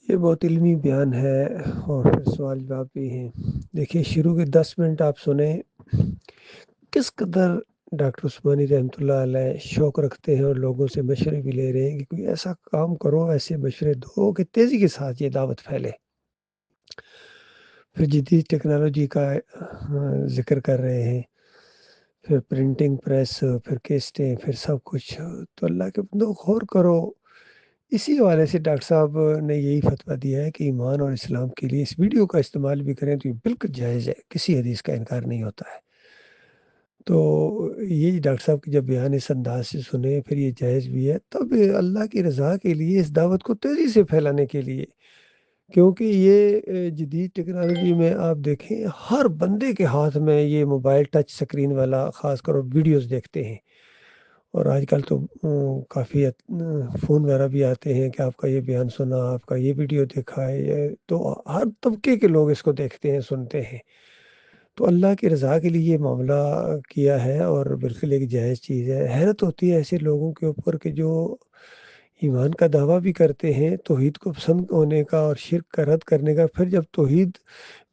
یہ بہت علمی بیان ہے اور پھر سوال جواب بھی ہیں۔ دیکھیے شروع کے 10 منٹ آپ سنیں کس قدر ڈاکٹر عثمانی رحمۃ اللہ علیہ شوق رکھتے ہیں اور لوگوں سے مشورے بھی لے رہے ہیں کہ کوئی ایسا کام کرو، ایسے مشورے دو کہ تیزی کے ساتھ یہ دعوت پھیلے۔ پھر جدید ٹیکنالوجی کا ذکر کر رہے ہیں، پھر پرنٹنگ پریس، پھر کیسٹیں، پھر سب کچھ۔ تو اللہ کے بندو غور کرو، اسی حوالے سے ڈاکٹر صاحب نے یہی فتویٰ دیا ہے کہ ایمان اور اسلام کے لیے اس ویڈیو کا استعمال بھی کریں تو یہ بالکل جائز ہے، کسی حدیث کا انکار نہیں ہوتا ہے۔ تو یہ ڈاکٹر صاحب کی جب بیان اس انداز سے سنے پھر یہ جائز بھی ہے، تب اللہ کی رضا کے لیے اس دعوت کو تیزی سے پھیلانے کے لیے، کیونکہ یہ جدید ٹیکنالوجی میں آپ دیکھیں ہر بندے کے ہاتھ میں یہ موبائل ٹچ سکرین والا خاص کر ویڈیوز دیکھتے ہیں۔ اور آج کل تو کافی فون وغیرہ بھی آتے ہیں کہ آپ کا یہ بیان سنا، آپ کا یہ ویڈیو دیکھا ہے، تو ہر طبقے کے لوگ اس کو دیکھتے ہیں، سنتے ہیں۔ تو اللہ کی رضا کے لیے یہ معاملہ کیا ہے اور بالکل ایک جائز چیز ہے۔ حیرت ہوتی ہے ایسے لوگوں کے اوپر کہ جو ایمان کا دعویٰ بھی کرتے ہیں، توحید کو پسند ہونے کا اور شرک کا رد کرنے کا، پھر جب توحید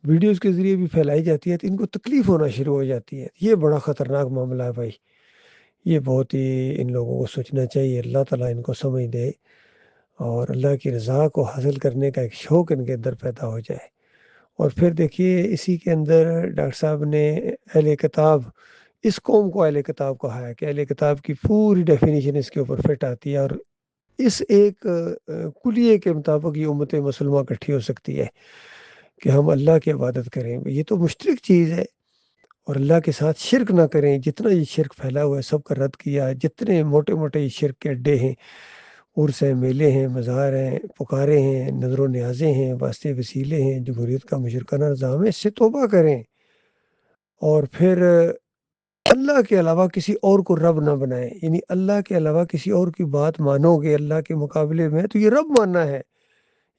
ویڈیوز کے ذریعے بھی پھیلائی جاتی ہے تو ان کو تکلیف ہونا شروع ہو جاتی ہے۔ یہ بڑا خطرناک معاملہ ہے بھائی، یہ بہت ہی ان لوگوں کو سوچنا چاہیے۔ اللہ تعالیٰ ان کو سمجھ دے اور اللہ کی رضا کو حاصل کرنے کا ایک شوق ان کے اندر پیدا ہو جائے۔ اور پھر دیکھیے اسی کے اندر ڈاکٹر صاحب نے اہل کتاب، اس قوم کو اہل کتاب کہا ہے کہ اہل کتاب کی پوری ڈیفینیشن اس کے اوپر فٹ آتی ہے، اور اس ایک کلیے کے مطابق یہ امت مسلمہ اکٹھی ہو سکتی ہے کہ ہم اللہ کی عبادت کریں۔ یہ تو مشترک چیز ہے، اور اللہ کے ساتھ شرک نہ کریں۔ جتنا یہ شرک پھیلا ہوا ہے سب کا رد کیا ہے، جتنے موٹے موٹے یہ شرک کے اڈے ہیں، عرس ہیں، میلے ہیں، مزار ہیں، پکارے ہیں، نظر و نیازیں ہیں، واسطے وسیلے ہیں، جمہوریت کا مشرکانہ نظام ہے، اس سے توبہ کریں اور پھر اللہ کے علاوہ کسی اور کو رب نہ بنائیں۔ یعنی اللہ کے علاوہ کسی اور کی بات مانو گے اللہ کے مقابلے میں تو یہ رب ماننا ہے۔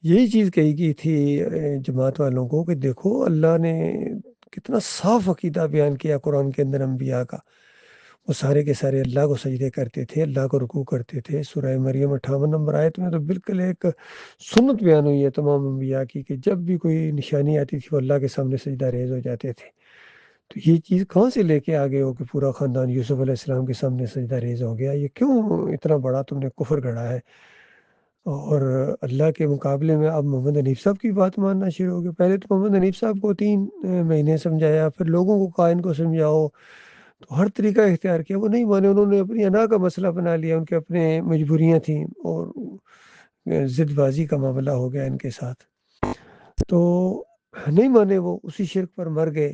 یہی چیز کہی گئی تھی جماعت والوں کو کہ دیکھو اللہ نے کتنا صاف عقیدہ بیان کیا قرآن کے اندر انبیاء کا۔ وہ سارے کے سارے اللہ کو سجدے کرتے تھے، اللہ کو رکوع کرتے تھے۔ سورہ مریم 58 نمبر آیت میں تو بالکل ایک سنت بیان ہوئی ہے تمام انبیاء کی کہ جب بھی کوئی نشانی آتی تھی وہ اللہ کے سامنے سجدہ ریز ہو جاتے تھے۔ تو یہ چیز کہاں سے لے کے آگے ہو کہ پورا خاندان یوسف علیہ السلام کے سامنے سجدہ ریز ہو گیا؟ یہ کیوں اتنا بڑا تم نے کفر گڑھا ہے؟ اور اللہ کے مقابلے میں اب محمد حنیف صاحب کی بات ماننا شروع ہو گیا۔ پہلے تو محمد حنیف صاحب کو 3 مہینے سمجھایا، پھر لوگوں کو کہا ان کو سمجھاؤ، تو ہر طریقہ اختیار کیا، وہ نہیں مانے۔ انہوں نے اپنی انا کا مسئلہ بنا لیا، ان کے اپنے مجبوریاں تھیں اور ضد بازی کا معاملہ ہو گیا ان کے ساتھ، تو نہیں مانے، وہ اسی شرک پر مر گئے۔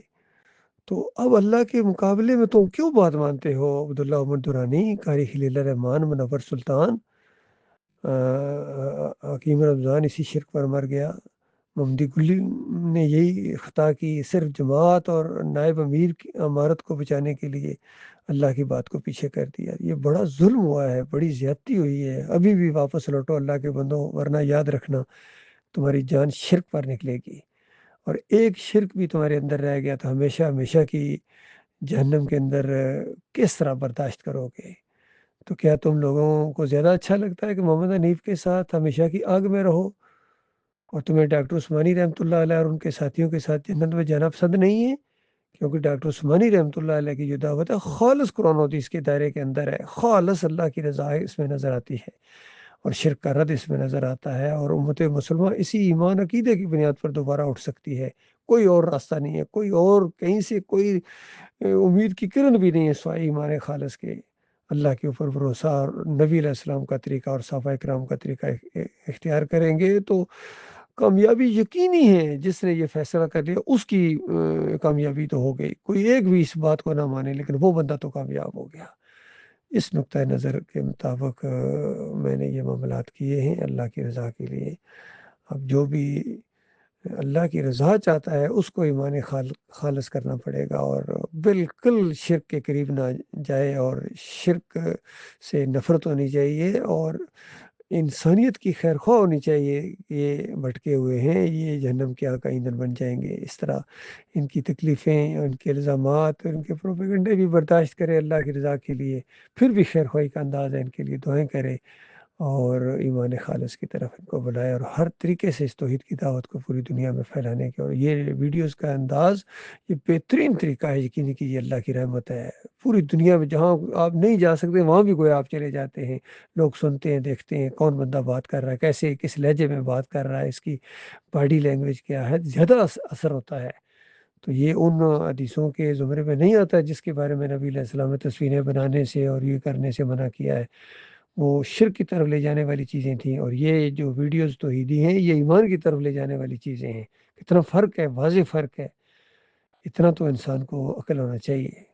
تو اب اللہ کے مقابلے میں تم کیوں بات مانتے ہو؟ عبداللہ عمر دورانی، قاری خلیل الرحمان، منور سلطان، حکیم رمضان اسی شرک پر مر گیا۔ محمدی گلی نے یہی خطا کی، صرف جماعت اور نائب امیر کی امارت کو بچانے کے لیے اللہ کی بات کو پیچھے کر دیا۔ یہ بڑا ظلم ہوا ہے، بڑی زیادتی ہوئی ہے۔ ابھی بھی واپس لوٹو اللہ کے بندوں، ورنہ یاد رکھنا تمہاری جان شرک پر نکلے گی، اور ایک شرک بھی تمہارے اندر رہ گیا تو ہمیشہ ہمیشہ کی جہنم کے اندر کس طرح برداشت کرو گے؟ تو کیا تم لوگوں کو زیادہ اچھا لگتا ہے کہ محمد حنیف کے ساتھ ہمیشہ کی آگ میں رہو، اور تمہیں ڈاکٹر عثمانی رحمۃ اللہ علیہ اور ان کے ساتھیوں کے ساتھ جنت میں جانا پسند نہیں ہے؟ کیونکہ ڈاکٹر عثمانی رحمۃ اللہ علیہ کی جو دعوت ہے خالص قرآن و حدیث کے دائرے کے اندر ہے، خالص اللہ کی رضا اس میں نظر آتی ہے، اور شرک کا رد اس میں نظر آتا ہے، اور امت مسلمہ اسی ایمان عقیدے کی بنیاد پر دوبارہ اٹھ سکتی ہے۔ کوئی اور راستہ نہیں ہے، کوئی اور کہیں سے کوئی امید کی کرن بھی نہیں ہے سوائے ایمان خالص کے۔ اللہ کے اوپر بھروسہ اور نبی علیہ السلام کا طریقہ اور صحابہ کرام کا طریقہ اختیار کریں گے تو کامیابی یقینی ہے۔ جس نے یہ فیصلہ کر لیا اس کی کامیابی تو ہو گئی، کوئی ایک بھی اس بات کو نہ مانے لیکن وہ بندہ تو کامیاب ہو گیا۔ اس نقطۂ نظر کے مطابق میں نے یہ معاملات کیے ہیں اللہ کی رضا کے لیے۔ اب جو بھی اللہ کی رضا چاہتا ہے اس کو ایمان خالص کرنا پڑے گا، اور بالکل شرک کے قریب نہ جائے، اور شرک سے نفرت ہونی چاہیے، اور انسانیت کی خیر خواہ ہونی چاہیے۔ یہ بھٹکے ہوئے ہیں، یہ جہنم کے آگ کا ایندھن بن جائیں گے۔ اس طرح ان کی تکلیفیں، ان کے الزامات، ان کے پروپیگنڈے بھی برداشت کرے اللہ کی رضا کے لیے، پھر بھی خیر خواہی کا انداز ہے ان کے لیے، دعائیں کرے اور ایمان خالص کی طرف ان کو بلائے، اور ہر طریقے سے اس توحید کی دعوت کو پوری دنیا میں پھیلانے کے۔ اور یہ ویڈیوز کا انداز یہ بہترین طریقہ ہے، یقینی کہ یہ اللہ کی رحمت ہے۔ پوری دنیا میں جہاں آپ نہیں جا سکتے وہاں بھی کوئی آپ چلے جاتے ہیں، لوگ سنتے ہیں، دیکھتے ہیں کون بندہ بات کر رہا ہے، کیسے کس لہجے میں بات کر رہا ہے، اس کی باڈی لینگویج کیا ہے، زیادہ اثر ہوتا ہے۔ تو یہ ان حدیثوں کے زمرے میں نہیں آتا جس کے بارے میں نبی علیہ السلام نے تصویریں بنانے سے اور یہ کرنے سے منع کیا ہے۔ وہ شرک کی طرف لے جانے والی چیزیں تھیں، اور یہ جو ویڈیوز توحیدی ہیں یہ ایمان کی طرف لے جانے والی چیزیں ہیں۔ کتنا فرق ہے، واضح فرق ہے، اتنا تو انسان کو عقل ہونا چاہیے۔